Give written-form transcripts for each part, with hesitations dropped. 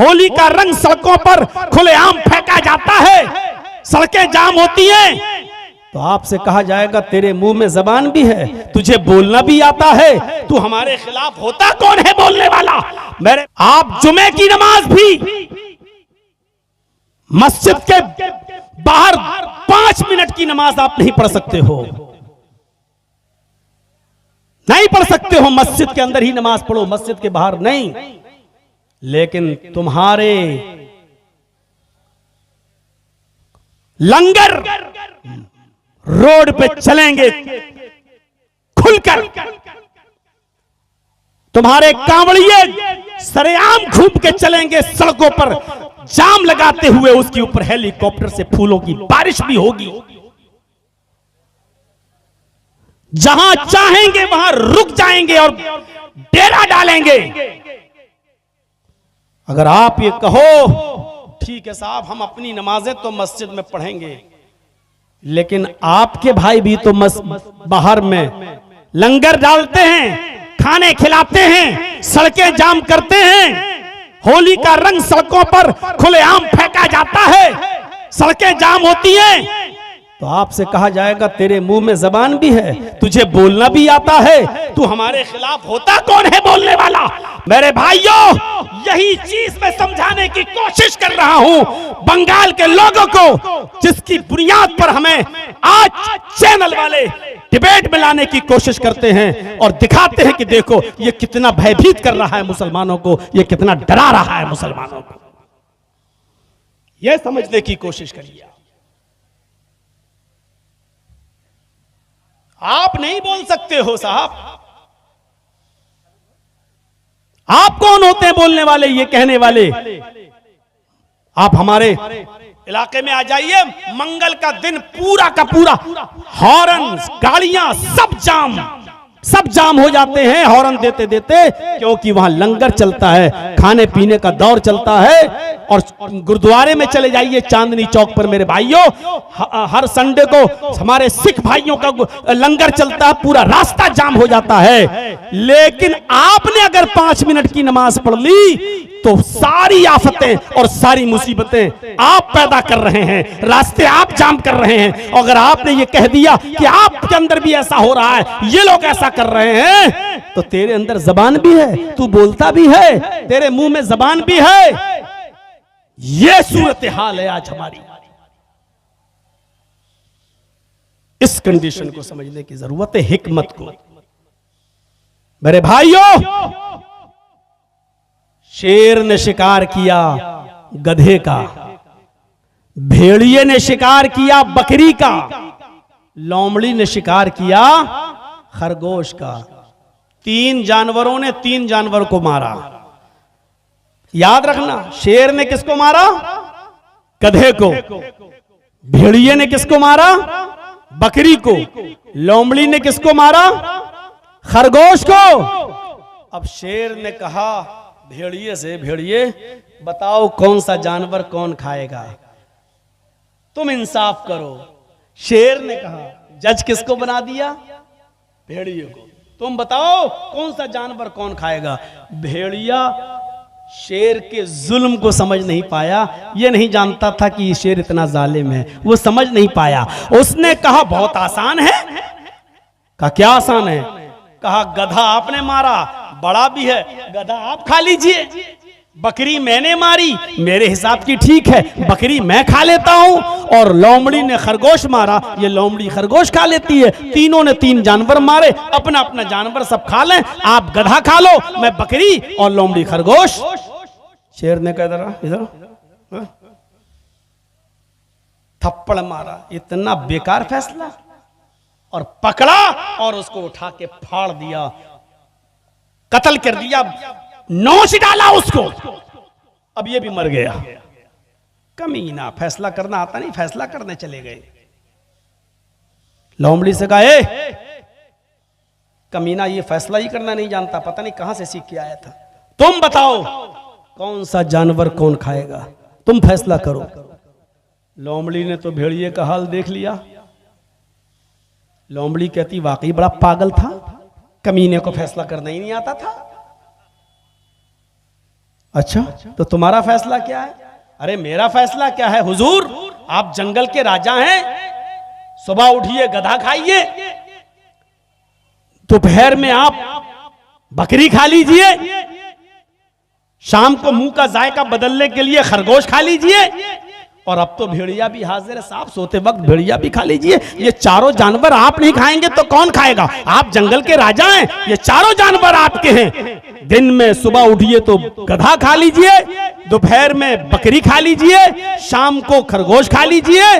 होली का रंग सड़कों पर खुलेआम फेंका जाता है, सड़कें जाम होती हैं, तो आपसे कहा जाएगा तेरे मुंह में जबान भी है, तुझे बोलना भी आता है, तू हमारे खिलाफ होता कौन है बोलने वाला। मेरे आप जुमे की नमाज भी मस्जिद के बाहर 5 मिनट की नमाज आप नहीं पढ़ सकते हो, नहीं पढ़ सकते हो। मस्जिद के अंदर ही नमाज पढ़ो, मस्जिद के बाहर नहीं। लेकिन तुम्हारे लंगर रोड पे चलेंगे खुलकर, तुम्हारे कांवड़िए सरेआम घूम के चलेंगे सड़कों पर, जाम लगाते हुए, उसके ऊपर हेलीकॉप्टर से फूलों की बारिश भी होगी। जहां चाहेंगे वहां रुक जाएंगे और डेरा डालेंगे। अगर आप ये कहो ठीक है साहब हम अपनी नमाजें तो मस्जिद में पढ़ेंगे, लेकिन आपके भाई भी तो बाहर में लंगर डालते हैं, खाने खिलाते हैं, सड़कें जाम करते हैं, होली का रंग सड़कों पर खुलेआम फेंका जाता है, सड़कें जाम होती हैं, तो आपसे कहा जाएगा तेरे मुंह में जबान भी है, तुझे बोलना भी आता है, तू हमारे खिलाफ होता कौन है बोलने वाला। मेरे भाइयों, यही चीज मैं समझाने की कोशिश कर रहा हूं बंगाल के लोगों को, जिसकी बुनियाद पर हमें आज चैनल वाले डिबेट में लाने की कोशिश करते हैं और दिखाते हैं कि देखो ये कितना भयभीत कर रहा है मुसलमानों को, ये कितना डरा रहा है मुसलमानों को। यह समझने की कोशिश करिए। आप नहीं बोल सकते हो साहब, आप कौन होते हैं बोलने वाले, ये कहने वाले। आप हमारे इलाके में आ जाइए, मंगल का दिन पूरा का पूरा हॉर्न, गाड़ियां सब जाम हो जाते हैं हॉर्न देते देते, क्योंकि वहां लंगर चलता है, खाने पीने का दौर चलता है। और गुरुद्वारे में चले जाइए चांदनी चौक पर मेरे भाइयों, हर संडे को हमारे सिख भाइयों का लंगर चलता है, पूरा रास्ता जाम हो जाता है। लेकिन आपने अगर 5 मिनट की नमाज पढ़ ली तो सारी आफतें और सारी मुसीबतें आप पैदा कर रहे हैं, रास्ते आप जाम कर रहे हैं। अगर आपने ये कह दिया कि आपके अंदर भी ऐसा हो रहा है, ये लोग ऐसा कर रहे हैं, तो तेरे अंदर जबान भी है, तू बोलता भी है, तेरे मुंह में जबान भी है। ये सूरत हाल है आज हमारी। इस कंडीशन को समझने की जरूरत है, हिकमत को। मेरे भाइयों, शेर ने शिकार किया गधे का, भेड़िए ने शिकार किया बकरी का, लोमड़ी ने शिकार किया खरगोश का। 3 जानवरों ने 3 जानवर को मारा। याद रखना, शेर ने किसको मारा? गधे को। भेड़िए ने किसको मारा? बकरी को। लोमड़ी ने किसको मारा? खरगोश को। अब शेर ने कहा भेड़िए से, भेड़िए बताओ कौन सा जानवर कौन खाएगा, तुम इंसाफ करो। शेर ने कहा, जज किसको बना दिया? भेड़िए को। तुम बताओ कौन सा जानवर कौन खाएगा। भेड़िया शेर के जुल्म को समझ नहीं पाया, ये नहीं जानता था कि ये शेर इतना जालिम है, वो समझ नहीं पाया। उसने कहा बहुत आसान है। कहा क्या आसान है? कहा गधा आपने मारा, बड़ा भी है, गधा आप खा लीजिए। बकरी मैंने मारी, मेरे हिसाब की ठीक है, बकरी मैं खा लेता हूं। और लोमड़ी ने खरगोश मारा, ये लोमड़ी खरगोश खा लेती है। तीनों ने 3 जानवर मारे, अपना अपना जानवर सब खा लें, आप गधा खा लो, मैं बकरी और लोमड़ी खरगोश। शेर ने कह दरा इधर थप्पड़ मारा, इतना बेकार फैसला, और पकड़ा और उसको उठा के फाड़ दिया, कत्ल कर दिया, नोच डाला उसको। अब ये भी मर गया। कमीना, फैसला करना आता नहीं, फैसला करने चले गए। लोमड़ी से कहा, ए कमीना, ये फैसला ही करना नहीं जानता, पता नहीं कहां से सीख के आया था। तुम बताओ कौन सा जानवर कौन खाएगा, तुम फैसला करो। लोमड़ी ने तो भेड़िए का हाल देख लिया। लोमड़ी कहती वाकई बड़ा पागल था, कमीने को फैसला करना ही नहीं आता था। अच्छा, तो तुम्हारा फैसला क्या है? अरे मेरा फैसला क्या है हुजूर, आप जंगल के राजा हैं, सुबह उठिए गधा खाइए, दोपहर में आप बकरी खा लीजिए, शाम को मुंह का जायका बदलने के लिए खरगोश खा लीजिए, और अब तो भेड़िया भी हाजिर है साहब, सोते वक्त भेड़िया भी खा लीजिए। ये चारों जानवर आप नहीं खाएंगे तो कौन खाएगा? आप जंगल के राजा हैं, ये चारों जानवर आपके हैं। दिन में सुबह उठिए तो गधा खा लीजिए, दोपहर में बकरी खा लीजिए, शाम को खरगोश खा लीजिए,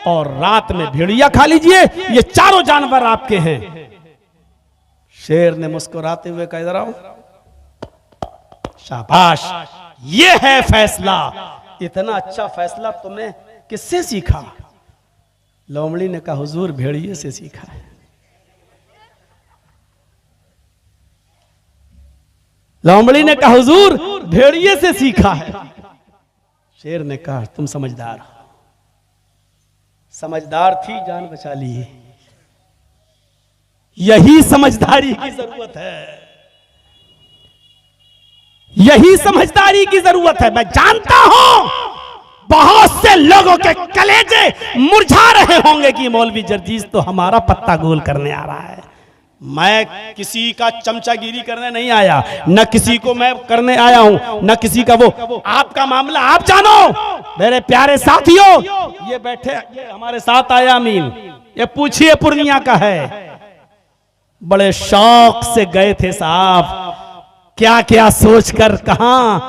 और रात में भेड़िया खा लीजिए। ये चारों जानवर आपके हैं। शेर ने मुस्कुराते हुए कहा, इधर आओ। शाबाश, ये है फैसला। इतना अच्छा फैसला तुमने किससे सीखा? लोमड़ी ने कहा, हुजूर भेड़िए से सीखा है। लोमड़ी ने कहा, हुजूर भेड़िए से सीखा है। शेर ने कहा, तुम समझदार हो। समझदार थी, जान बचा ली। यही समझदारी की जरूरत है, यही समझदारी की जरूरत है। मैं जानता हूं बहुत से लोगों के कलेजे मुरझा रहे होंगे कि मौलवी जर्जीस तो हमारा पत्ता गोल करने आ रहा है। मैं किसी का चमचागिरी करने नहीं आया, न किसी को मैं करने आया हूं, न किसी का वो। आपका मामला आप जानो मेरे प्यारे साथियों। ये बैठे, ये हमारे साथ आया अमीन, ये पूछिए पूर्णिया का है, बड़े शौक से गए थे साहब, क्या क्या सोचकर। कहां,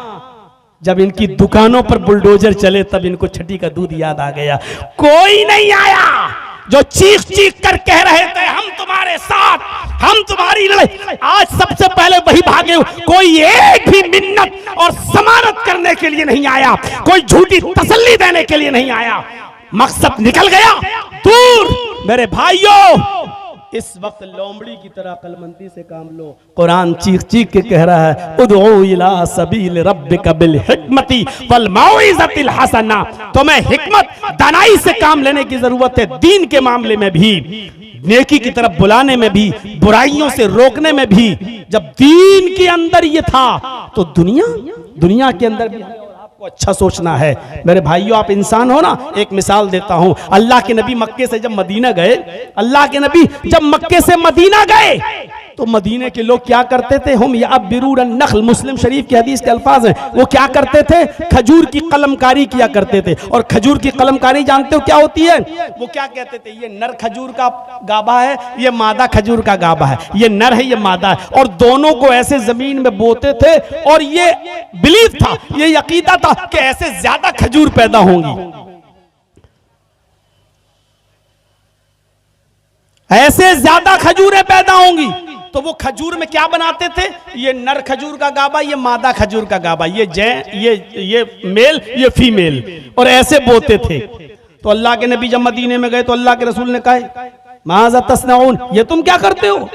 जब इनकी दुकानों पर बुलडोजर चले तब इनको छठी का दूध याद आ गया। कोई नहीं आया जो चीख चीख कर कह रहे थे हम तुम्हारे साथ, हम तुम्हारी लड़ाई। आज सबसे पहले वही भागे। कोई एक भी मिन्नत और जमानत करने के लिए नहीं आया, कोई झूठी तसल्ली देने के लिए नहीं आया। मकसद निकल गया दूर। मेरे भाइयों, इस वक्त लोमड़ी की तरह अक्लमंदी से काम लो। कुरान चीख चीख के कह रहा है, उदउ इला सबील रब्बिका बिल हिकमति वल मौइज़तिल हसना। तुम्हें हिकमत, दानाई से काम लेने की जरूरत है। दीन के मामले में भी, नेकी की तरफ बुलाने में भी, बुराइयों से रोकने में भी। जब दीन के अंदर ये था तो दुनिया के अंदर भी आपको अच्छा सोचना है। मेरे भाइयों, आप इंसान हो ना। एक मिसाल देता हूं। अल्लाह के नबी मक्के से जब मदीना गए, अल्लाह के नबी जब मक्के से मदीना गए तो मदीने के लोग क्या करते थे? हम या बिरूरन नख्ल, मुस्लिम शरीफ की हदीस के अल्फाज हैं। वो क्या करते थे? खजूर की कलमकारी किया करते थे। और खजूर की कलमकारी जानते हो क्या होती है? वो क्या कहते थे? ये नर खजूर का गाभा है, ये मादा खजूर का गाभा है, ये नर है, ये मादा है, और दोनों को ऐसे जमीन में बोते थे। और ये बिलीव था, ये यकीदा था कि ऐसे ज्यादा खजूर पैदा होंगी, ऐसे ज्यादा खजूरें पैदा होंगी। तो वो खजूर में क्या बनाते थे? ये नर खजूर का गाभा, ये मादा खजूर का गाभा, ये मेल, ये फीमेल, और ऐसे बोते थे। तो अल्लाह के नबी जब मदीने में गए तो अल्लाह के रसूल ने कहा, माज़ा तस्नऊन, ये तुम क्या करते हो?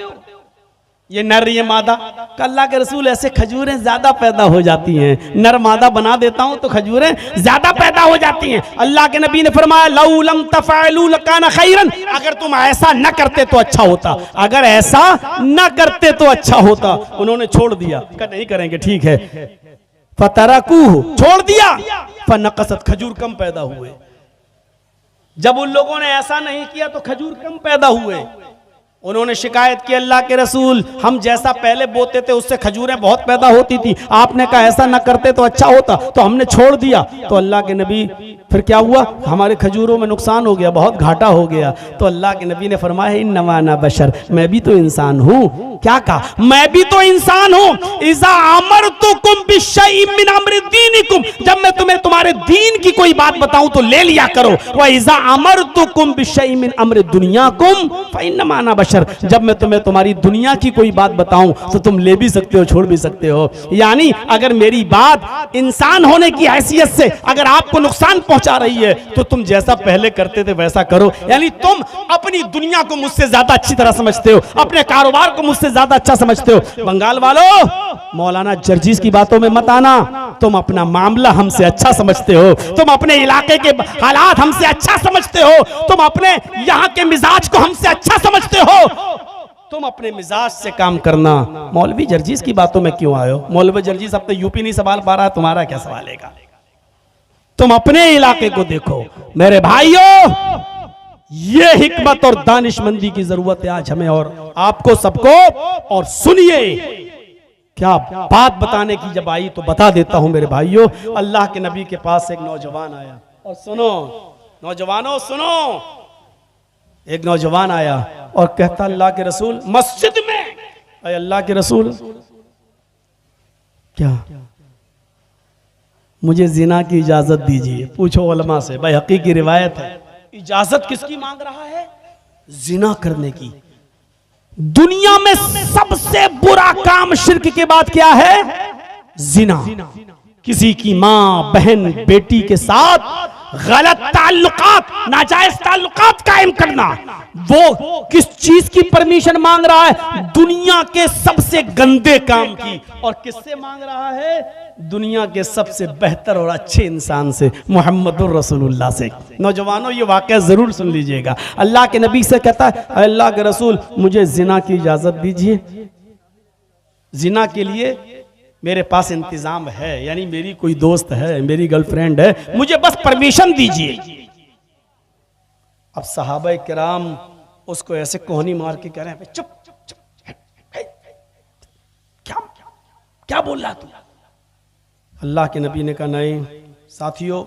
ये नर, ये मादा। अल्लाह के रसूल, ऐसे खजूरें ज्यादा पैदा हो जाती हैं, नर मादा बना देता हूं तो खजूरें ज्यादा पैदा हो जाती हैं। अल्लाह के नबी ने फरमाया, लौ लम तफअलू लकाना खैरन, अगर तुम ऐसा न करते तो अच्छा होता, अगर ऐसा न करते तो अच्छा होता। उन्होंने छोड़ दिया, कहा नहीं करेंगे, ठीक है। फतरकूहु, छोड़ दिया। फनकसत, खजूर कम पैदा हुए। जब उन लोगों ने ऐसा नहीं किया तो खजूर कम पैदा हुए। उन्होंने शिकायत की, अल्लाह के रसूल, हम जैसा पहले बोते थे उससे खजूरें बहुत पैदा होती थी, आपने कहा ऐसा ना करते तो अच्छा होता, तो हमने छोड़ दिया। तो अल्लाह के नबी, फिर क्या हुआ? हमारे खजूरों में नुकसान हो गया, बहुत घाटा हो गया। तो अल्लाह के नबी ने फरमाया, इन्नमा अना बशर, मैं भी तो इंसान हूँ। क्या कहा? मैं भी तो इंसान हूँ। इज़ा अमरतुकुम बिशैइन मिन अम्रि दीनिकुम, जब मैं तुम्हें तुम्हारे दीन की कोई बात बताऊं तो ले लिया करो। व इज़ा अमरतुकुम बिशैइन मिन अम्रि दुनियाकुम फइन्नमा अना बशर, जब मैं तुम्हें तुम्हारी दुनिया की कोई बात बताऊं तो तुम ले भी सकते हो, छोड़ भी सकते हो। यानी अगर मेरी बात इंसान होने की हैसियत से अगर आपको नुकसान पहुंचा रही है तो तुम जैसा पहले करते थे वैसा करो। यानी तुम अपनी दुनिया को मुझसे ज्यादा अच्छी तरह समझते हो, अपने कारोबार को मुझसे ज्यादा अच्छा समझते हो। बंगाल वालों, मौलाना जर्जीस की बातों में मत आना। तुम अपना मामला हमसे अच्छा समझते हो, तुम अपने इलाके के हालात हमसे अच्छा समझते हो, तुम अपने यहाँ के मिजाज को हमसे अच्छा समझते हो। तुम अपने मिजाज से काम करना। मौलवी जर्जीस की बातों में क्यों आए हो? मौलवी जर्जीस अब तो यूपी नहीं संभाल पा रहा, तुम्हारा क्या सवालेगा? तुम अपने इलाके को देखो। मेरे भाइयों, ये हिकमत और दानिशमंदी की जरूरत है आज हमें और आपको सबको। और सुनिए, क्या बात बताने की जब आई तो बता देता हूं मेरे भाइयों। अल्लाह के नबी के पास एक नौजवान आया, और सुनो नौजवानों सुनो, एक नौजवान आया और कहता अल्लाह के रसूल मस्जिद में, अरे अल्लाह के रसूल क्या मुझे जिना की इजाजत दीजिए। पूछो उलमा से, भाई हकीकी रिवायत है, इजाजत किसकी मांग रहा है? जिना करने की। दुनिया में सबसे बुरा काम शिर्क के बाद क्या है? जिना। किसी की मां, बहन, बेटी के साथ गलत ताल्लुकात, नाजायज ताल्लुकात कायम करना। वो किस चीज की परमिशन मांग रहा है? दुनिया के सबसे गंदे काम की। और किससे मांग रहा है? दुनिया के सबसे बेहतर और अच्छे इंसान से, मुहम्मदुर रसूलुल्लाह से। नौजवानों, ये वाकया जरूर सुन लीजिएगा। अल्लाह के नबी से कहता है अल्लाह के रसूल मुझे जिना की इजाजत दीजिए। जिना के लिए मेरे पास इंतजाम है, यानी मेरी कोई दोस्त है, मेरी गर्लफ्रेंड है, मुझे बस परमिशन दीजिए। अब सहाबा किराम उसको ऐसे कोहनी मार के कह रहे हैं चुप चुप चुप, क्या क्या बोल रहा तू? अल्लाह के नबी ने कहा नहीं साथियों,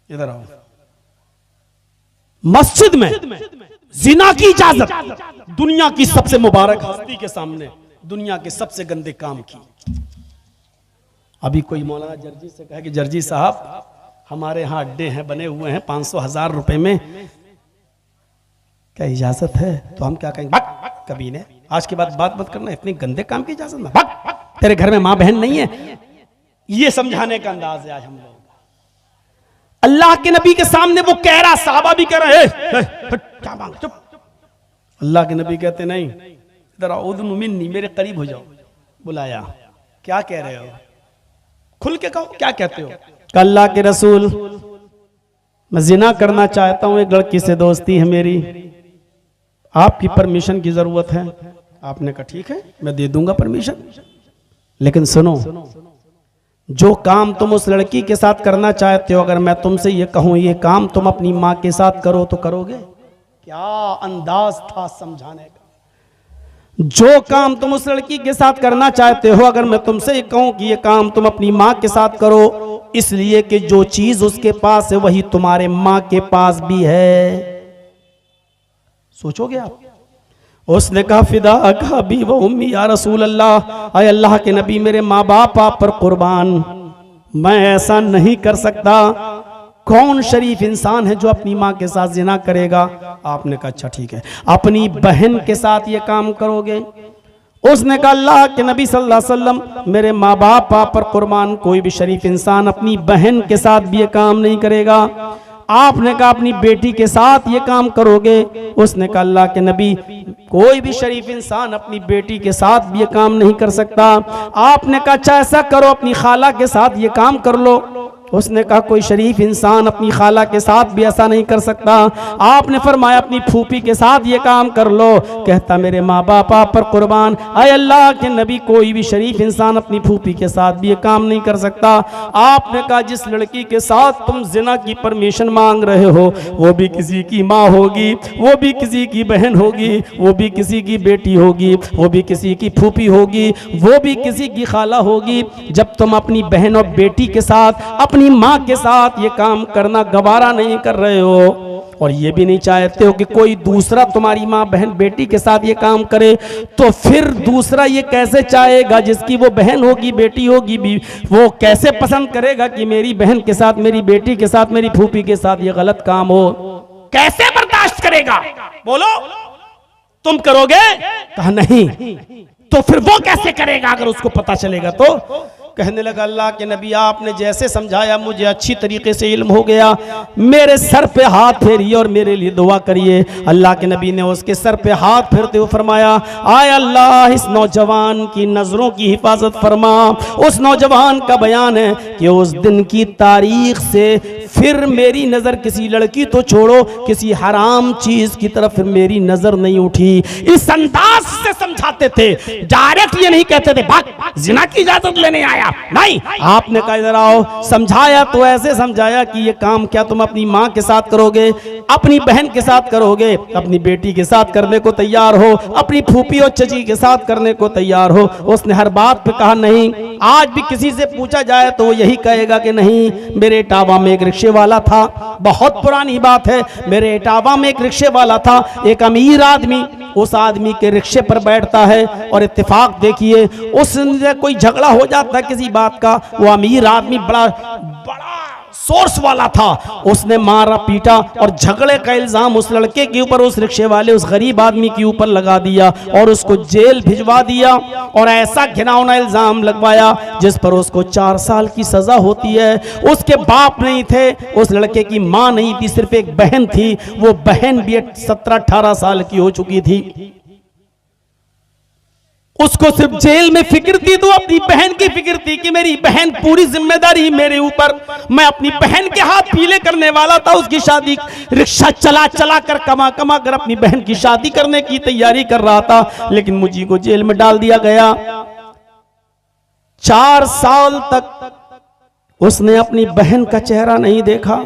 इधर आओ। मस्जिद में जिना की इजाजत दुनिया की सबसे मुबारक हस्ती के सामने, दुनिया के सबसे गंदे काम की। अभी कोई मौलाना जर्जी से कहे कि जर्जी साहब हमारे यहाँ अड्डे हैं, बने हुए हैं 500,000 रुपए में, क्या इजाजत है? तो हम क्या कहेंगे? भग कभी ने, आज के बाद बात मत करना, इतने गंदे काम की इजाजत ना, भग, तेरे घर में माँ बहन नहीं है। ये समझाने का अंदाज है आज हम लोग। अल्लाह के नबी के सामने वो कह रहा, साहबा भी कह रहे हैं क्या मांग, चुप। अल्लाह के नबी कहते नहीं, इधर आओ, मिन्नी, मेरे करीब हो जाओ। बुलाया, क्या कह रहे हो? खुल के कहो, क्या कहते हो? अल्लाह के रसूल मैं जिना करना चाहता हूं, एक लड़की से दोस्ती है मेरी, आपकी परमिशन की जरूरत है। आपने कहा ठीक है मैं दे दूंगा परमिशन, लेकिन सुनो, जो काम तुम उस लड़की के साथ करना चाहते हो, अगर मैं तुमसे ये कहूं ये काम तुम अपनी माँ के साथ करो तो करोगे? क्या अंदाज था समझाने का। जो काम तुम उस लड़की के साथ करना चाहते हो, अगर मैं तुमसे ये कहूं कि ये काम तुम अपनी माँ के साथ करो, इसलिए कि जो चीज उसके पास है वही तुम्हारे माँ के पास भी है। सोचोगे आप? उसने कहा फिदा का भी वो उम्मी या रसूल अल्लाह, आए अल्लाह के नबी मेरे माँ बाप आप पर कुर्बान, मैं ऐसा नहीं कर सकता। कौन शरीफ इंसान है जो अपनी माँ के साथ जिना करेगा? आपने कहा अच्छा ठीक है, अपनी बहन के साथ ये काम करोगे? उसने कहा अल्लाह के नबी सल्लल्लाहु अलैहि वसल्लम मेरे माँ बाप आप पर कुर्बान, कोई भी शरीफ इंसान अपनी बहन के साथ भी ये काम नहीं करेगा। आपने कहा अपनी बेटी के साथ ये काम करोगे? उसने कहा अल्लाह के नबी कोई भी शरीफ इंसान अपनी बेटी के साथ भी ये काम नहीं कर सकता। आपने कहा अच्छा ऐसा करो, अपनी खाला के साथ ये काम कर लो। उसने कहा कोई शरीफ इंसान अपनी खाला के साथ भी ऐसा नहीं कर सकता। आपने फरमाया अपनी फूफी के साथ ये काम कर लो। कहता मेरे माँ बाप आप पर कुर्बान, आए अल्लाह के नबी कोई भी शरीफ इंसान अपनी फूफी के साथ भी ये काम नहीं कर सकता। आपने कहा जिस लड़की के साथ तुम जिना की परमिशन मांग रहे हो वो भी किसी की माँ होगी, वो भी किसी की बहन होगी, वो भी किसी की बेटी होगी, वो भी किसी की फूफी होगी, वो भी किसी की खाला होगी। जब तुम अपनी बहन और बेटी के साथ अपनी माँ के साथ ये काम करना गवारा नहीं कर रहे हो और ये भी नहीं चाहते हो कि कोई दूसरा तुम्हारी माँ बहन बेटी के साथ ये काम करे, तो फिर दूसरा ये कैसे चाहेगा जिसकी वो बहन होगी बेटी होगी भी, वो कैसे पसंद करेगा कि मेरी बहन के साथ मेरी बेटी के साथ मेरी फूफी के साथ ये गलत काम हो? कैसे बर्दाश्त करेगा? बोलो तुम करोगे? कहा नहीं। तो फिर वो कैसे करेगा अगर उसको पता चलेगा तो? कहने लगा अल्लाह के नबी आपने जैसे समझाया मुझे अच्छी तरीके से इल्म हो गया, मेरे सर पे हाथ फेरिए और मेरे लिए दुआ करिए। अल्लाह के नबी ने उसके सर पे हाथ फेरते हुए फरमाया आय अल्लाह इस नौजवान की नजरों की हिफाजत फरमा। उस नौजवान का बयान है कि उस दिन की तारीख से फिर मेरी नजर किसी लड़की तो छोड़ो, किसी हराम चीज की तरफ फिर मेरी नजर नहीं उठी। इस अंदाज से समझाते थे, डायरेक्ट ये नहीं कहते थे भाग जिना की इजाजत लेने आया, नहीं, आपने कहा इधर आओ। समझाया तो ऐसे समझाया कि ये काम क्या तुम अपनी माँ के साथ करोगे, अपनी बहन के साथ करोगे, अपनी बेटी के साथ करने को तैयार हो, अपनी फूफी और चची के साथ करने को तैयार हो। उसने हर बात पे कहा नहीं। आज भी किसी से पूछा जाए तो वो यही कहेगा कि नहीं, मेरे इटावा में एक रिक्शे वाला था, बहुत पुरानी बात है, मेरे इटावा में एक रिक्शे वाला था, एक अमीर आदमी उस आदमी के रिक्शे पर बैठता है और इत्तेफाक देखिए उससे कोई झगड़ा हो जाता है किसी बात का, वो अमीर आदमी बड़ा सोर्स वाला था, उसने मारा पीटा और झगड़े का इल्जाम उस लड़के के ऊपर, उस रिक्शे वाले उस गरीब आदमी के ऊपर लगा दिया और उसको जेल भिजवा दिया और ऐसा घिनौना इल्जाम लगवाया जिस पर उसको 4 साल की सजा होती है। उसके बाप नहीं थे, उस लड़के की मां नहीं थी, सिर्फ एक बहन थी, वो बहन भी 17-18 साल की हो चुकी थी। उसको सिर्फ जेल में फिक्र थी तो अपनी बहन की फिक्र थी कि मेरी बहन, पूरी जिम्मेदारी मेरे ऊपर, मैं अपनी बहन के हाथ पीले करने वाला था, उसकी शादी रिक्शा चला चला कर कमा कमा कर अपनी बहन की शादी करने की तैयारी कर रहा था, लेकिन मुझे को जेल में डाल दिया गया। 4 साल तक उसने अपनी बहन का चेहरा नहीं देखा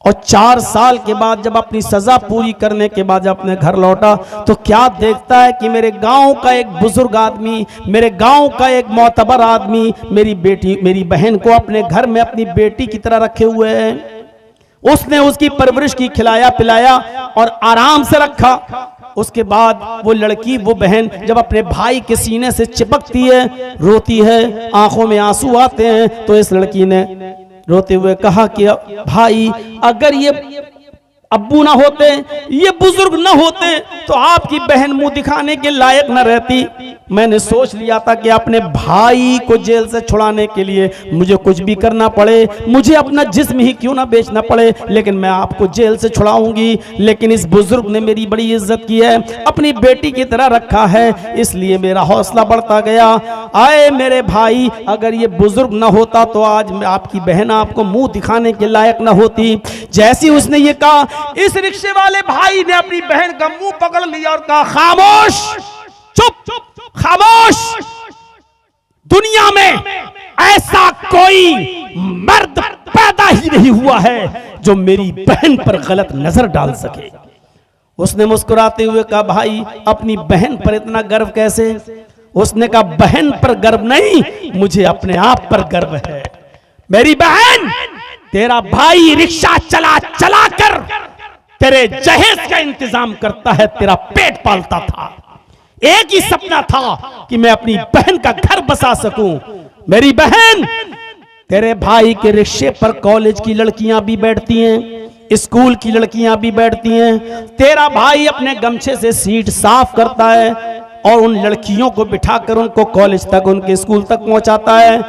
और 4 साल के बाद जब अपनी सजा पूरी करने के बाद जब अपने घर लौटा तो क्या देखता है कि मेरे गांव का एक बुजुर्ग आदमी, मेरे गांव का एक मोतबर आदमी मेरी बहन को अपने घर में अपनी बेटी की तरह रखे हुए हैं। उसने उसकी परवरिश की, खिलाया पिलाया और आराम से रखा। उसके बाद वो लड़की, वो बहन जब अपने भाई के सीने से चिपकती है, रोती है, आंखों में आंसू आते हैं, तो इस लड़की ने रोते हुए कहा कि भाई, अगर ये अब्बू ना होते, ये बुजुर्ग ना होते तो आपकी बहन मुंह दिखाने के लायक न रहती। मैंने सोच लिया था कि अपने भाई को जेल से छुड़ाने के लिए मुझे कुछ भी करना पड़े, मुझे अपना जिस्म ही क्यों ना बेचना पड़े, लेकिन मैं आपको जेल से छुड़ाऊंगी। लेकिन इस बुजुर्ग ने मेरी बड़ी इज्जत की है, अपनी बेटी की तरह रखा है, इसलिए मेरा हौसला बढ़ता गया। आए मेरे भाई, अगर ये बुजुर्ग ना होता तो आज आपकी बहन आपको मुंह दिखाने के लायक ना होती। जैसी उसने ये कहा, इस रिक्शे वाले भाई ने अपनी बहन का मुंह पकड़ लिया और कहा, खामोश, चुप, खामोश। दुनिया में ऐसा कोई मर्द पैदा ही नहीं हुआ है जो मेरी बहन पर गलत नजर डाल सके। उसने मुस्कुराते हुए कहा, भाई अपनी बहन पर इतना गर्व कैसे? उसने कहा, बहन पर गर्व नहीं, मुझे अपने आप पर गर्व है। मेरी बहन, तेरा भाई रिक्शा चला चला कर तेरे जहेज का इंतजाम करता है, तेरा पेट पालता था। एक ही सपना था कि मैं अपनी बहन का घर बसा सकूं। मेरी बहन, तेरे भाई के रिक्शे पर कॉलेज की लड़कियां भी बैठती हैं, स्कूल की लड़कियां भी बैठती हैं। तेरा भाई अपने गमछे से सीट साफ करता है और उन लड़कियों को बिठाकर उनको कॉलेज तक, उनके स्कूल तक पहुंचाता है।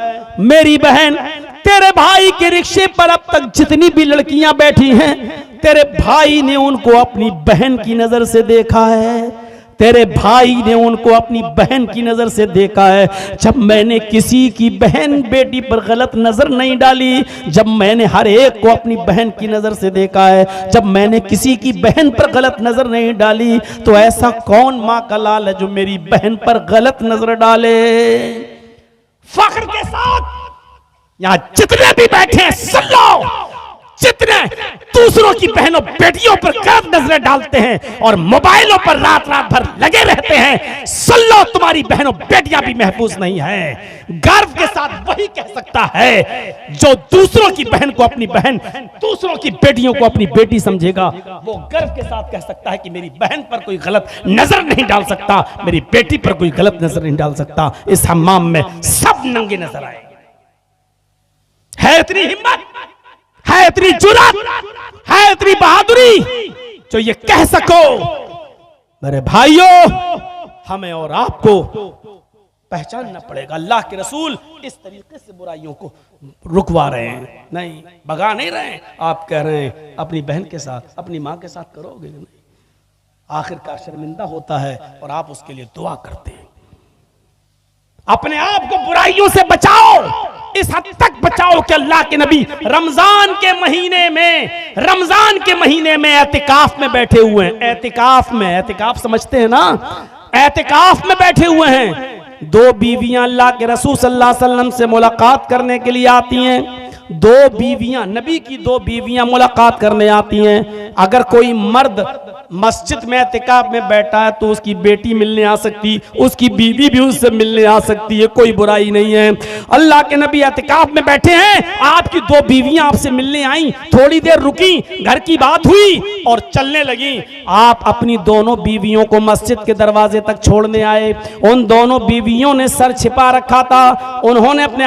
मेरी बहन, तेरे भाई के रिक्शे पर अब तक जितनी भी लड़कियां बैठी हैं, तेरे भाई ने उनको अपनी बहन की नजर से देखा है। तेरे भाई ने उनको अपनी बहन की नजर से देखा है। जब मैंने किसी की बहन बेटी पर गलत नजर नहीं डाली, जब मैंने हर एक को अपनी बहन की नजर से देखा है, जब मैंने किसी की बहन पर गलत नजर नहीं डाली, तो ऐसा कौन माँ का लाल है जो मेरी बहन पर गलत नजर डाले? फख्र के साथ यहां जितने भी बैठे हैं सुन लो, जितने दूसरों की बहनों बेटियों पर गलत नजरें डालते हैं और मोबाइलों पर रात रात भर लगे रहते हैं, सुन लो, तुम्हारी बहनों बेटियां भी महफूज नहीं है। गर्व के साथ वही कह सकता है जो दूसरों की बहन को अपनी बहन, दूसरों की बेटियों को अपनी बेटी समझेगा, वो गर्व के साथ कह सकता है कि मेरी बहन पर कोई गलत नजर नहीं डाल सकता, मेरी बेटी पर कोई गलत नजर नहीं डाल सकता। इस हम्माम में सब नंगे नजर आएंगे। है इतनी हिम्मत, है इतनी जुर्रत, है इतनी बहादुरी जो ये कह सको, मेरे भाइयों, हमें और आपको पहचानना पड़ेगा। अल्लाह के रसूल इस तरीके से बुराइयों को रुकवा रहे हैं, नहीं भगा नहीं रहे हैं। आप कह रहे हैं अपनी बहन के साथ, अपनी मां के साथ करोगे नहीं, आखिरकार शर्मिंदा होता है और आप उसके लिए दुआ करते हैं। अपने आप को बुराइयों से बचाओ। इस हद तक बचाओ कि अल्लाह के नबी रमजान के महीने में एतिकाफ में बैठे हुए हैं। एतिकाफ समझते हैं ना, एतिकाफ में बैठे हुए हैं। 2 बीवियां अल्लाह के रसूल सल्लल्लाहु अलैहि वसल्लम से मुलाकात करने के लिए आती हैं। 2 बीवियां, नबी की 2 बीवियां मुलाकात करने आती हैं। अगर कोई मर्द मस्जिद में एतिकाफ में बैठा है तो उसकी बेटी मिलने आ सकती, उसकी बीवी भी उससे मिलने आ सकती है, कोई बुराई नहीं है। अल्लाह के नबी एतिकाफ में बैठे हैं, आपकी 2 बीवियां आपसे मिलने आई, थोड़ी देर रुकी, घर की बात हुई और चलने लगी। आप अपनी दोनों बीवियों को मस्जिद के दरवाजे तक छोड़ने आए। उन दोनों बीवियों ने सर छिपा रखा था, उन्होंने अपने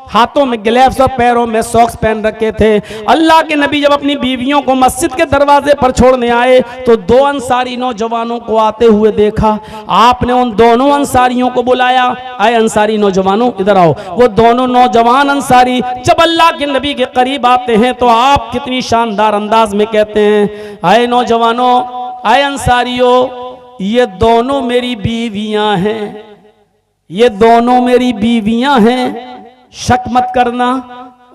हाथों में ग्लव्स और पैरों में सॉक्स पहन रखे थे। अल्लाह के नबी जब अपनी बीवियों को मस्जिद के दरवाजे पर छोड़ने आए तो 2 अंसारी नौजवानों को आते हुए देखा। आपने उन दोनों अंसारियों को बुलाया, आए अंसारी नौजवानों इधर आओ। वो दोनों नौजवान अंसारी जब अल्लाह के नबी के करीब आते हैं तो आप कितनी शानदार अंदाज में कहते हैं, आए नौजवानों, आए अंसारियों, ये दोनों मेरी बीवियां हैं, ये दोनों मेरी बीवियां हैं, शक मत करना।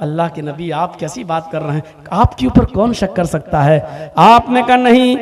अल्लाह के नबी आप कैसी बात कर रहे हैं, आपके ऊपर कौन शक कर सकता है? आपने कहा नहीं,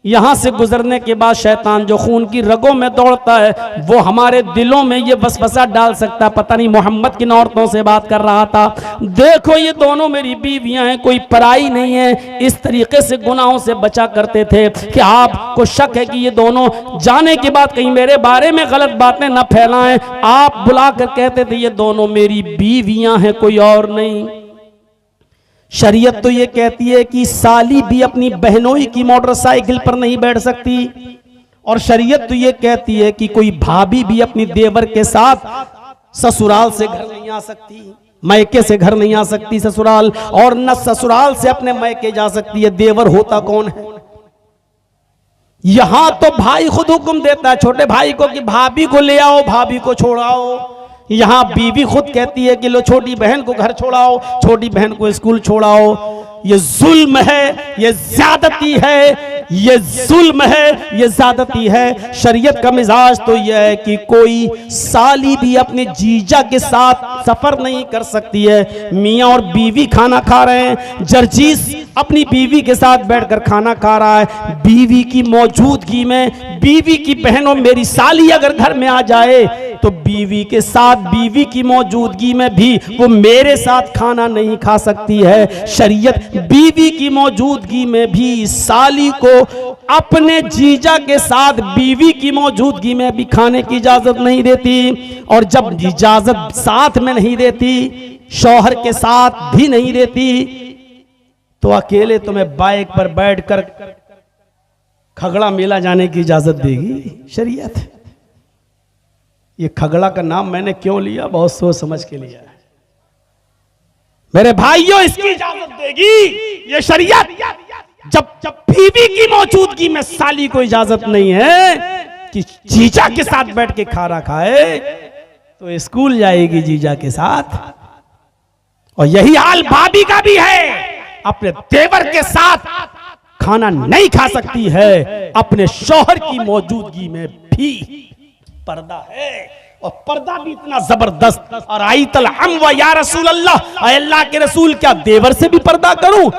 यहां से गुजरने के बाद शैतान जो खून की रगों में दौड़ता है वो हमारे दिलों में ये वसवसा डाल सकता है। पता नहीं मोहम्मद किन औरतों से बात कर रहा था। देखो ये दोनों मेरी बीवियां हैं, कोई पराई नहीं है। इस तरीके से गुनाहों से बचा करते थे कि आपको शक है कि ये दोनों जाने के बाद कहीं मेरे बारे में गलत बातें न फैलाएं। आप बुलाकर कहते थे ये दोनों मेरी बीवियां हैं, कोई और नहीं। शरीयत तो ये कहती है कि साली भी अपनी बहनोई की मोटरसाइकिल पर नहीं बैठ सकती, और शरीयत तो ये कहती है कि कोई भाभी भी अपनी देवर के साथ ससुराल से घर नहीं आ सकती, मैके से घर नहीं आ सकती ससुराल, और न ससुराल से अपने मैके जा सकती है। देवर होता कौन है? यहां तो भाई खुद हुक्म देता है छोटे भाई को कि भाभी को ले आओ, भाभी को छोड़ाओ। यहां बीवी खुद कहती है कि लो छोटी बहन को घर छोड़ाओ, छोटी बहन को स्कूल छोड़ाओ। ये जुल्म है, ये ज्यादती है, ये जुल्म है, ये ज्यादती है। शरीयत का मिजाज तो यह है कि कोई साली भी अपने जीजा के साथ सफर नहीं कर सकती है। मियाँ और बीवी खाना खा रहे हैं, जर्जीस अपनी बीवी के साथ बैठकर खाना खा रहा है, बीवी की मौजूदगी में बीवी की बहनों मेरी साली अगर घर में आ जाए तो बीवी के साथ बीवी की मौजूदगी में भी वो मेरे साथ खाना नहीं खा सकती है। शरीयत बीवी की मौजूदगी में भी साली को अपने जीजा के साथ बीवी की मौजूदगी में भी खाने की इजाजत नहीं देती, और जब इजाजत साथ में नहीं देती, शौहर के साथ भी नहीं देती, तो अकेले तुम्हें बाइक पर बैठकर खगड़ा मेला जाने की इजाजत देगी शरीयत? ये खगड़ा का नाम मैंने क्यों लिया, बहुत सोच समझ के लिया है मेरे भाइयों। इसकी इजाजत देगी ये शरीयत जब बीवी की मौजूदगी में साली को इजाजत नहीं है कि जीजा के साथ बैठ के खाना खाए, तो स्कूल जाएगी जीजा के साथ। और यही हाल भाभी का भी है, अपने देवर के साथ खाना नहीं खा सकती है, अपने शौहर की मौजूदगी में भी पर्दा है, और पर्दा भी इतना जबरदस्त। और आई तल हम व या रसूल अल्लाह, अल्लाह के रसूल क्या देवर से भी पर्दा करूं?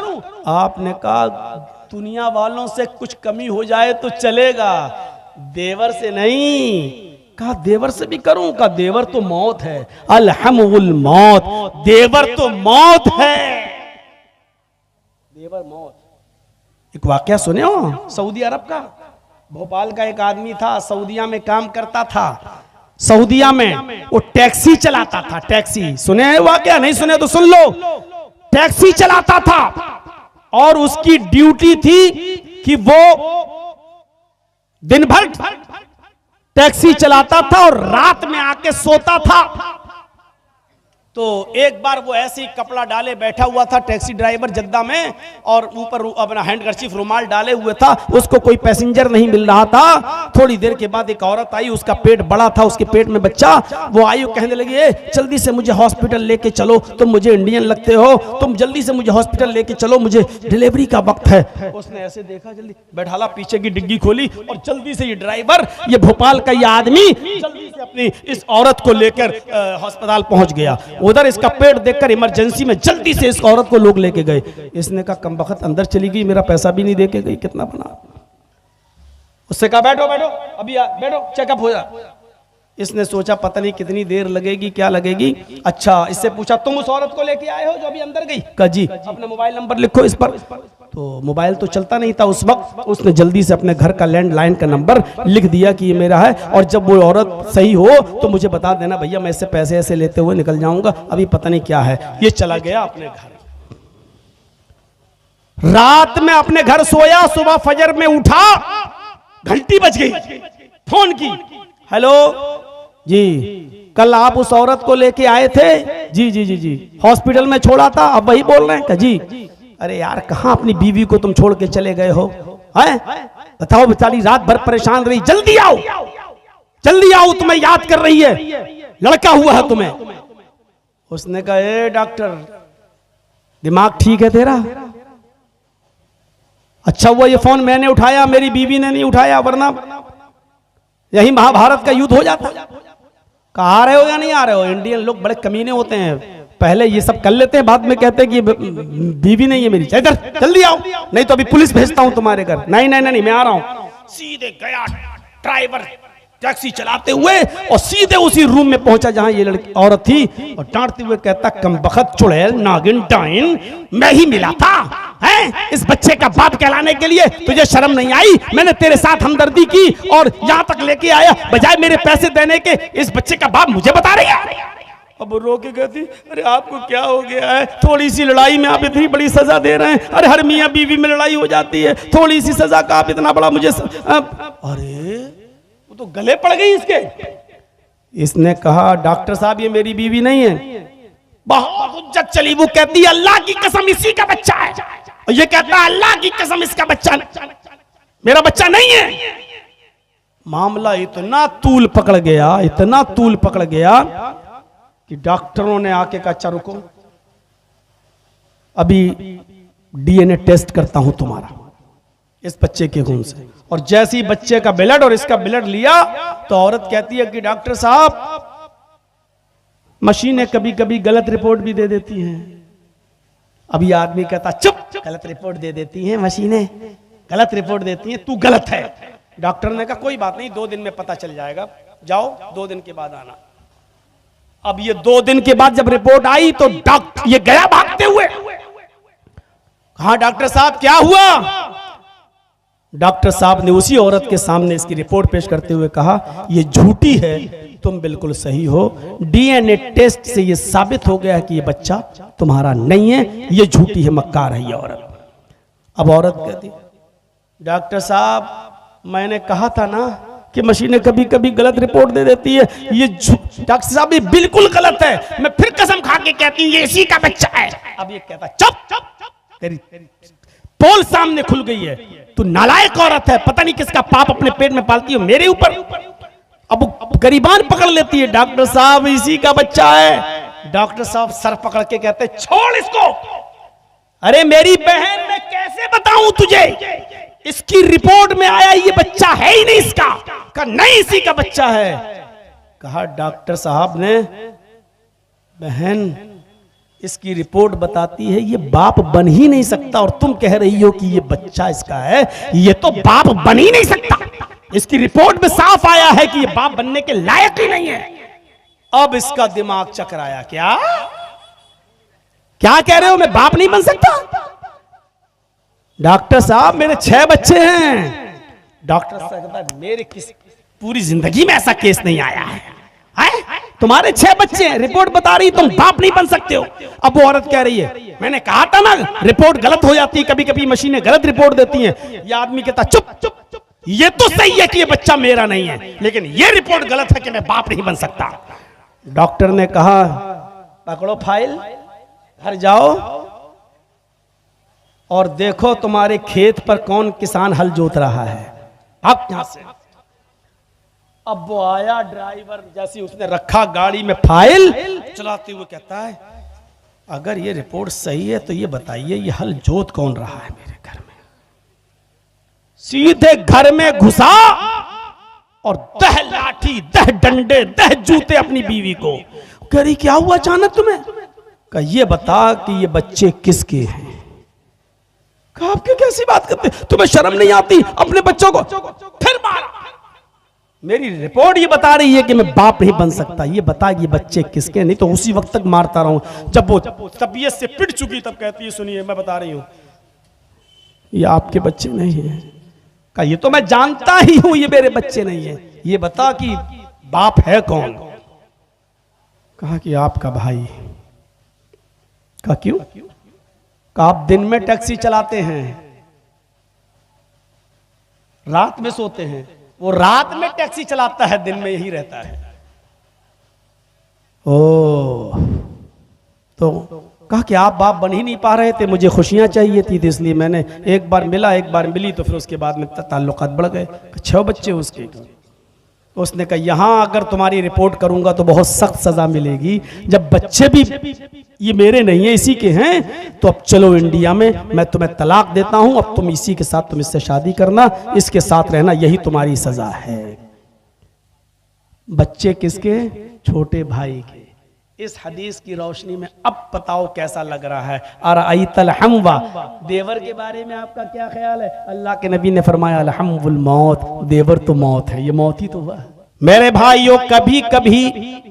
आपने कहा दुनिया वालों से कुछ कमी हो जाए तो चलेगा, देवर से नहीं। कहा देवर से भी करूं? कहा देवर तो मौत है, अलहमुल मौत, देवर तो मौत है, देवर मौत। एक वाकया सुने हो सऊदी अरब का? भोपाल का एक आदमी था, सऊदिया में काम करता था। सऊदिया में वो टैक्सी चलाता था। टैक्सी सुने हैं वाकया? नहीं सुने तो सुन लो। टैक्सी चलाता था और उसकी ड्यूटी थी कि वो दिन भर टैक्सी चलाता था और रात में आके सोता था। तो एक बार वो ऐसे ही कपड़ा डाले बैठा हुआ था टैक्सी ड्राइवर जद्दा में, और ऊपर अपना हैंडकरचीफ रुमाल डाले हुए था, उसको कोई पैसेंजर नहीं मिल रहा था। थोड़ी देर के बाद एक औरत आई, उसका पेट बड़ा था, उसके पेट में बच्चा। वो आई और कहने लगी, जल्दी से मुझे हॉस्पिटल लेके चलो, तुम मुझे इंडियन लगते हो, तुम जल्दी से मुझे हॉस्पिटल लेके चलो, मुझे डिलीवरी का वक्त है। उसने ऐसे देखा, जल्दी बैठाला, पीछे की डिग्गी खोली और जल्दी से ये ड्राइवर, ये भोपाल का ये आदमी जल्दी से अपनी इस औरत को लेकर अस्पताल पहुंच गया। उधर इसका पेट देखकर इमरजेंसी में जल्दी से इस औरत को लोग लेके गए। इसने कहा कमबख्त अंदर चली गई, मेरा पैसा भी नहीं देके गई, कितना बना। उससे कहा बैठो बैठो, अभी बैठो, चेकअप हो जा। इसने सोचा पता नहीं कितनी देर लगेगी, क्या लगेगी। अच्छा, इससे पूछा तुम उस औरत को लेके आए हो जो अभी अंदर गई? कहा जी। अपना मोबाइल नंबर लिखो इस पर। तो मोबाइल तो चलता नहीं था उस वक्त, उसने जल्दी से अपने घर का लैंडलाइन का नंबर लिख दिया कि ये मेरा है, और जब वो औरत सही हो तो मुझे बता देना भैया, मैं इससे पैसे ऐसे लेते हुए निकल जाऊंगा, अभी पता नहीं क्या है। ये चला गया अपने घर। रात में अपने घर सोया, सुबह फजर में उठा, घंटी बज गई, फोन की, हेलो जी, कल आप उस औरत को लेके आए थे? जी जी जी जी। हॉस्पिटल में छोड़ा था, अब वही बोल रहे हैं? जी। अरे यार, कहां अपनी बीवी को तुम छोड़ के चले गए हो? हैं? बताओ, बेचारी रात भर परेशान रही, जल्दी आओ, जल्दी आओ, तुम्हें याद कर रही है, लड़का हुआ है तुम्हें। उसने कहा, ए डॉक्टर, दिमाग ठीक है तेरा? अच्छा हुआ ये फोन मैंने उठाया, मेरी बीवी ने नहीं उठाया, वरना यही महाभारत का युद्ध हो जाता। कहा आ रहे हो या नहीं आ रहे हो? इंडियन लोग बड़े कमीने होते हैं, पहले ये सब कर लेते हैं, बाद में कहते हैं कि बीवी नहीं है मेरी, इधर जल्दी आओ, नहीं तो अभी पुलिस भेजता हूं तुम्हारे घर। नहीं नहीं नहीं, मैं आ रहा हूं। सीधे गया ड्राइवर टैक्सी चलाते हुए और सीधे उसी रूम में पहुंचा जहां ये लड़की औरत थी, और डांटते हुए कहता, कमबख्त चुड़ैल नागिन डाइन, मैं ही मिला था हैं इस बच्चे का बाप कहलाने के लिए, तुझे शर्म नहीं आई? मैंने तेरे साथ हमदर्दी की और यहां तक लेके आया, बजाय मेरे पैसे देने के इस बच्चे का बाप मुझे बता रही है। अब वो रो के कहती, अरे आपको क्या हो गया है? थोड़ी सी लड़ाई में आप इतनी बड़ी सजा दे रहे हैं। अरे हर मियां बीवी में लड़ाई हो जाती है, थोड़ी सी सजा का आप इतना बड़ा मुझे अरे वो तो गले पड़ गई इसके। इसने कहा, डॉक्टर साहब ये मेरी बीवी नहीं है। बहुत हुज्जत चली, वो कहती, अल्लाह की कसम इसी का बच्चा है, और ये कहता, अल्लाह की कसम इसका बच्चा, मेरा बच्चा नहीं है। मामला इतना तूल पकड़ गया, इतना तूल पकड़ गया कि डॉक्टरों ने आके कहा, अच्छा रुको, अभी डीएनए टेस्ट करता हूं तुम्हारा इस बच्चे के खून से। और जैसे ही बच्चे का ब्लड और इसका ब्लड लिया, तो औरत कहती है कि डॉक्टर साहब, मशीनें कभी कभी गलत रिपोर्ट भी दे देती हैं। अभी आदमी कहता, चुप, गलत रिपोर्ट दे देती हैं मशीनें, गलत रिपोर्ट देती हैं, तू गलत है। डॉक्टर ने कहा, कोई बात नहीं, 2 दिन में पता चल जाएगा, जाओ 2 दिन के बाद आना। अब ये 2 दिन के बाद जब रिपोर्ट आई तो डॉक्टर ये गया भागते हुए, कहा, डॉक्टर साहब क्या हुआ? डॉक्टर साहब ने उसी औरत के सामने इसकी रिपोर्ट पेश करते हुए कहा, ये झूठी है, तुम बिल्कुल सही हो, डीएनए टेस्ट से ये साबित हो गया है कि ये बच्चा तुम्हारा नहीं है, ये झूठी है, मक्कार है ये औरत। अब औरत कहती, डॉक्टर साहब मैंने कहा था ना कि मशीनें कभी कभी गलत रिपोर्ट दे देती है, ये डॉक्टर साहब ये बिल्कुल गलत है, मैं फिर कसम खा के कहती हूँ ये इसी का बच्चा है। अब ये कहता, चुप, तेरी पोल सामने खुल गई है, तू नालायक औरत है, पता नहीं किसका पाप अपने पेट में पालती हो मेरे ऊपर। अब गरीबान पकड़ लेती है, डॉक्टर साहब इसी का बच्चा है। डॉक्टर साहब सर पकड़ के कहते, छोड़ इसको। अरे मेरी बहन, मैं कैसे बताऊं तुझे, इसकी रिपोर्ट में आया ये बच्चा है ही नहीं इसका। कहा, नहीं इसी का बच्चा है। कहा डॉक्टर साहब ने, बहन इसकी रिपोर्ट बताती है ये बाप बन ही नहीं सकता, और तुम कह रही हो कि ये बच्चा इसका है, ये तो बाप बन ही नहीं सकता, इसकी रिपोर्ट में साफ आया है कि ये बाप बनने के लायक ही नहीं है। अब इसका दिमाग चकराया, क्या क्या कह रहे हो, मैं बाप नहीं बन सकता? डॉक्टर साहब मेरे 6 बच्चे हैं। डॉक्टर साहब, मेरे पूरी जिंदगी में ऐसा केस नहीं आया है, तुम्हारे 6 बच्चे हैं, रिपोर्ट बता रही तुम बाप नहीं बन सकते हो। अब वो औरत कह रही है, मैंने कहा था ना रिपोर्ट गलत हो जाती है, कभी कभी मशीनें गलत रिपोर्ट देती हैं। ये आदमी कहता, चुप चुप, ये तो सही है कि ये बच्चा मेरा नहीं है, लेकिन ये रिपोर्ट गलत है कि मैं बाप नहीं बन सकता। डॉक्टर ने कहा, पकड़ो फाइल, घर जाओ और देखो तुम्हारे खेत पर कौन किसान हल जोत रहा है। अब यहां से अब वो आया ड्राइवर, जैसे उसने रखा गाड़ी में फाइल, चलाते हुए कहता है अगर ये रिपोर्ट सही है तो ये बताइए ये हल जोत कौन रहा है मेरे घर में। सीधे घर में घुसा और दह लाठी, दह डंडे, दह जूते अपनी बीवी को। कह रही क्या हुआ अचानक तुम्हें? कहा ये बता कि ये बच्चे किसके हैं। कहा आपके कैसी बात करते, तुम्हें शर्म नहीं आती अपने बच्चों को? फिर मारा। मेरी रिपोर्ट ये बता रही है कि मैं बाप नहीं बन सकता, ये बता ये बच्चे किसके, नहीं तो उसी वक्त तक मारता रहूं। जब वो तबीयत से पिट चुकी तब कहती है सुनिए मैं बता रही हूं ये आपके बच्चे नहीं है। कहा ये तो मैं जानता ही हूं ये मेरे बच्चे नहीं है, ये बता कि बाप है कौन। कहा कि आपका भाई। कहा क्यों? कहा आप दिन में टैक्सी चलाते हैं, रात में सोते हैं। वो रात में टैक्सी चलाता है, दिन में यही रहता है। ओ तो कहा कि आप बाप बन ही नहीं पा रहे थे, मुझे खुशियां चाहिए थी तो इसलिए मैंने एक बार मिला, एक बार मिली तो फिर उसके बाद में ताल्लुकात बढ़ गए। 6 बच्चे उसके। उसने कहा यहां अगर तुम्हारी रिपोर्ट करूंगा तो बहुत सख्त सजा मिलेगी, जब बच्चे भी ये मेरे नहीं है इसी के हैं तो अब चलो इंडिया में मैं तुम्हें तलाक देता हूं, अब तुम इसी के साथ तुम इससे शादी करना, इसके साथ रहना, यही तुम्हारी सजा है। बच्चे किसके? छोटे भाई के। इस हदीस की रोशनी में अब बताओ कैसा लग रहा है। अरअयतल हमवा, देवर के बारे में आपका क्या ख्याल है? अल्लाह के नबी ने फरमाया अलहमुल मौत, देवर तो मौत है, ये मौत ही तो हुआ। मेरे भाइयों कभी कभी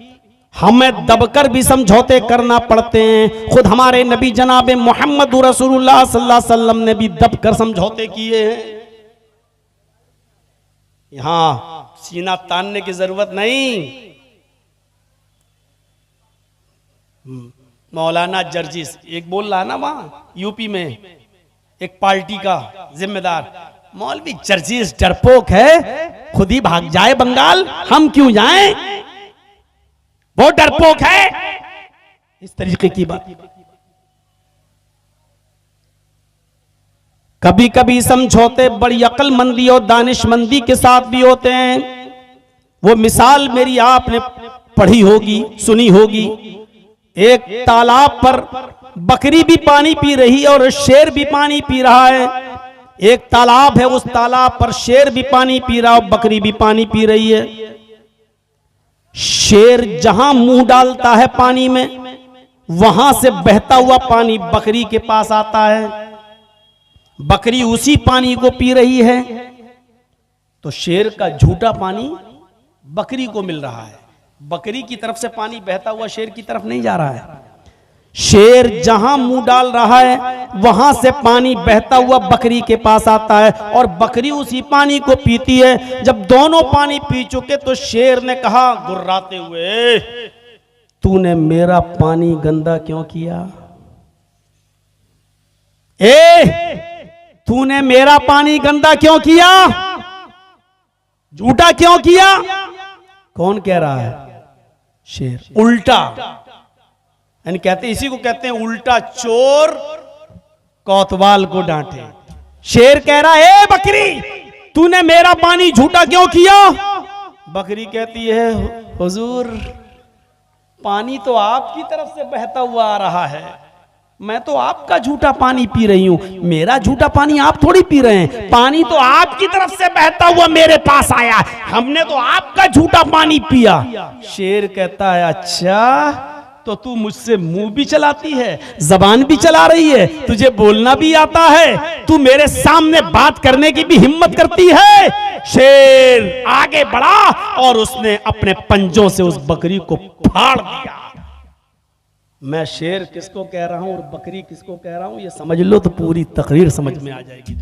हमें दबकर भी समझौते करना पड़ते हैं। खुद हमारे नबी जनाब मोहम्मद रसूलुल्लाह सल्लल्लाहु अलैहि वसल्लम ने भी दबकर समझौते किए हैं। यहां सीना तानने की जरूरत नहीं। मौलाना जर्जिस एक बोल रहा है ना वहां यूपी में, एक पार्टी का जिम्मेदार, मौलवी जर्जिस डरपोक है, खुद ही भाग जाए बंगाल, हम क्यों जाएं, वो डरपोक है। इस तरीके की बात। कभी कभी समझौते बड़ी अक्लमंदी और दानिशमंदी के साथ भी होते हैं। वो मिसाल मेरी आपने पढ़ी होगी, सुनी होगी। एक तालाब पर बकरी भी पानी पी रही है और शेर भी पानी पी रहा है। एक तालाब है, उस तालाब पर शेर भी पानी पी रहा है और बकरी भी पानी पी रही है। शेर जहां मुंह डालता है पानी में, वहां से बहता हुआ पानी बकरी के पास आता है। बकरी उसी पानी को पी रही है, तो शेर का झूठा पानी बकरी को मिल रहा है। बकरी की तरफ से पानी बहता हुआ शेर की तरफ नहीं जा रहा है। शेर जहां मुंह डाल रहा है वहां से पानी बहता हुआ बकरी के पास आता है और बकरी उसी पानी को पीती है। जब दोनों पानी पी चुके तो शेर ने कहा गुर्राते हुए, तूने मेरा पानी गंदा क्यों किया? तूने मेरा पानी गंदा क्यों किया? झूठा क्यों किया? कौन कह रहा है? शेर। उल्टा, यानी कहते इसी को कहते हैं उल्टा चोर कोतवाल को डांटे। शेर कह रहा है बकरी तूने मेरा पानी झूठा क्यों किया? बकरी कहती है हुजूर पानी तो आपकी तरफ से बहता हुआ आ रहा है, मैं तो आपका झूठा पानी पी रही हूं, मेरा झूठा पानी आप थोड़ी पी रहे हैं। पानी तो आपकी तरफ से बहता हुआ मेरे पास आया, हमने तो आपका झूठा पानी पिया। शेर कहता है अच्छा तो तू मुझसे मुंह भी चलाती है, जबान भी चला रही है, तुझे बोलना भी आता है, तू मेरे सामने बात करने की भी हिम्मत करती है। शेर आगे बढ़ा और उसने अपने पंजों से उस बकरी को फाड़ दिया। मैं शेर किसको कह रहा हूं और बकरी किसको कह रहा हूं ये समझ लो तो पूरी तकरीर समझ में आ जाएगी।